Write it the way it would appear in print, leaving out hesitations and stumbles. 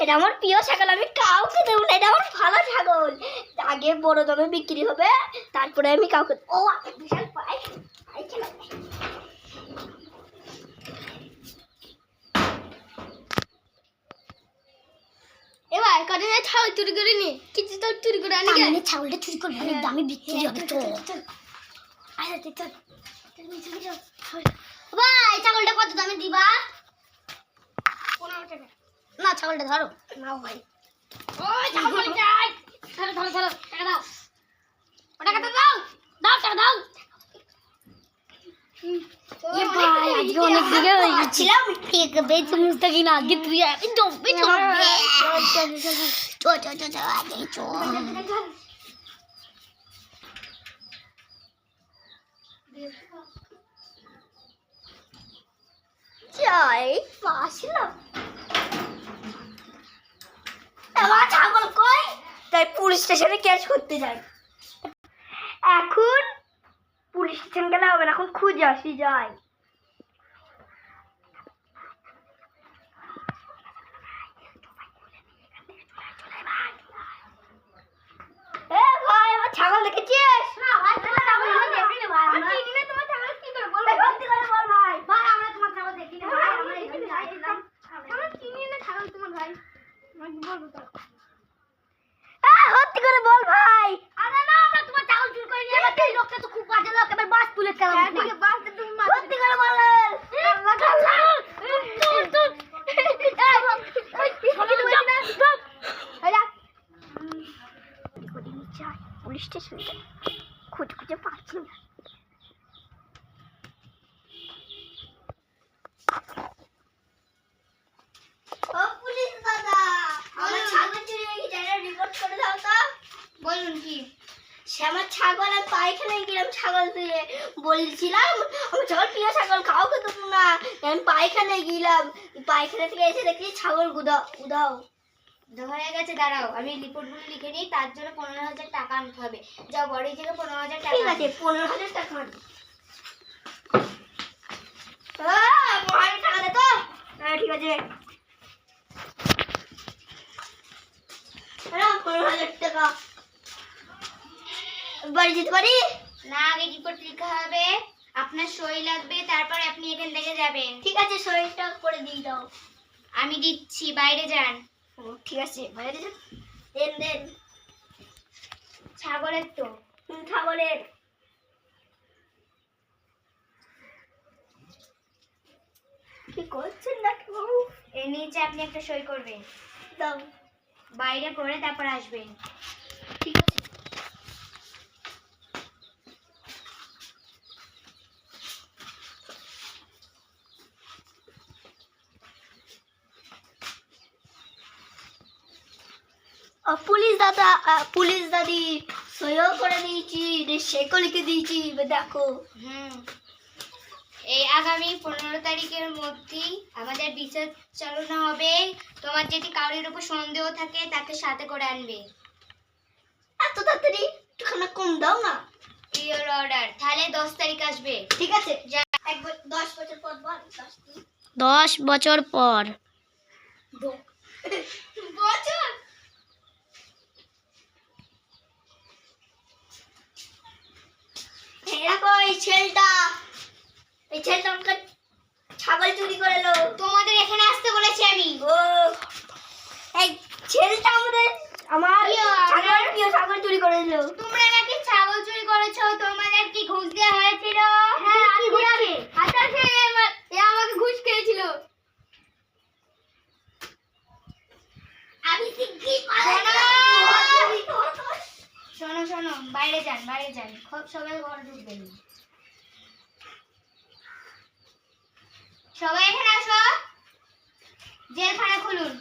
এটা আমার প্রিয় ছাগল, আমি কাউকে দেবো না, এটা আমার ভালো ছাগল। আগে বড় দামে বিক্রি হবে, তারপরে আমি কাউকে। ও বিশাল পাই পাই খেলা। এবার কদিন ছাগল চুরি করে নি, কিছু তো চুরি করে আনি। ছাগলটা চুরি করবে, অনেক দামে বিক্রি হবে তো। আচ্ছা চল ভাই, ছাগলটা কত দামে দিবা? 15 টাকা। না ছাগলটা ধরো। নাও ভাই। ওই ছাগল যাই। ধরো টাকা দাও। টাকা দাও। দাও টাকা দাও। ये भाई आज के অনেক দিকে হয়ে গেছিলাম, ঠিক বেঁচে মুস্তাকি না আজকে তুই একদম বেঁচে চল আগে চল। যাই পাশলাম। আমার ছাগল কই? তাই পুলিশ স্টেশনে কেস করতে যাই। এখন পুলিশ স্টেশন গেলে হবে না, এখন খুঁজে আসি যাই। ভাই আমার ছাগল দেখেছিস? না ভাই, তোমার ছাগল দেখিনি ভাই। আমি চিনি না তোমার ছাগল, কি করে বল? সত্যি করে বল ভাই। ভাই আমরা তোমার ছাগল দেখিনি ভাই, আমরা এখানে যাইছিলাম। আমরা চিনি না ছাগল তোমার ভাই। আমি বলবো তো। সত্যি করে বল ভাই। আরে না, আমরা তোমার ছাগল চুরি করে নিয়ে গেছি। এই লোকটা তো খুব বাজে লোক, এবার বাস তুলে চালাবো। হ্যাঁ ঠিক আছে, বাসটা তুমি মার। সত্যি করে বল। পুলিশ স্টেশন খুঁজে পাচ্ছি না। ও পুলিশ দাদা, আমার ছাগল চুরি হয়ে গেছে, এটা রিপোর্ট করে দাও তো। বলুন কি? সে আমার ছাগল আর পায়খানায় গেলাম, ছাগল দিয়ে বলছিলাম আমার ছাগল প্রিয় ছাগল, কাউকে দেবো না। আমি পায়খানায় গেলাম, পায়খানা থেকে এসে দেখি ছাগল উদাও হয়ে গেছে। দাঁড়াও, আমি রিপোর্টগুলো লিখে নিই, তার জন্য 15,000 টাকা আনতে হবে। যাও বড়ি থেকে 15,000 টাকা। ঠিক আছে 15,000 টাকা আন। 15,000 টাকা দে তো। হ্যাঁ ঠিক আছে। 15,000 টাকা। বাড়ি যেতে পারি না, আগে রিপোর্ট লিখা হবে, আপনার সই লাগবে, তারপরে আপনি এখান থেকে যাবেন। ঠিক আছে, সইটা করে দিয়ে দাও। আমি দিচ্ছি, বাইরে যান। ঠিক আছে বাইরে যান। দেন। ছাগলের তো। ছাগলের। কি করছেন ডাক্তার বাবু? এর নিচে আপনি একটা সই করবেন, দাও। বাইরে করে তারপর আসবেন। ঠিক আছে। পুলিশ দাদি সইও করে দিয়েছি, শেকও লিখে দিয়েছি, দেখো। এই আগামী 15 তারিখের মধ্যেই আমাদের বিচার চালানো হবে। তোমার যদি কারোর উপর সন্দেহ থাকে তাকে সাথে করে আনবে। এত তাড়াতাড়ি একটুখানি কম দাও না। Your order. তাহলে 10 তারিখ আসবে। ঠিক আছে। 10 বছর পর বল। 10 বছর পর। বছর এই ছেলেটা আমাকে ছাগল চুরি করে এলো। তোমাদের এখানে আসতে বলেছি আমি। ও এই ছেলেটা আমার ছাগল চুরি করে এলো। তোমরা নাকি ছাগল চুরি করেছো? তোমাদের কি ঘুষ দেওয়া হয়েছিল? হ্যাঁ আচ্ছা সে আমাকে ঘুষ খেয়েছিল। আমি কি শোনো, বাইরে যান, খুব সবাই ঘরে ঢুকবেন। সবাই এখানে আসো, জেলখানা খুলুন।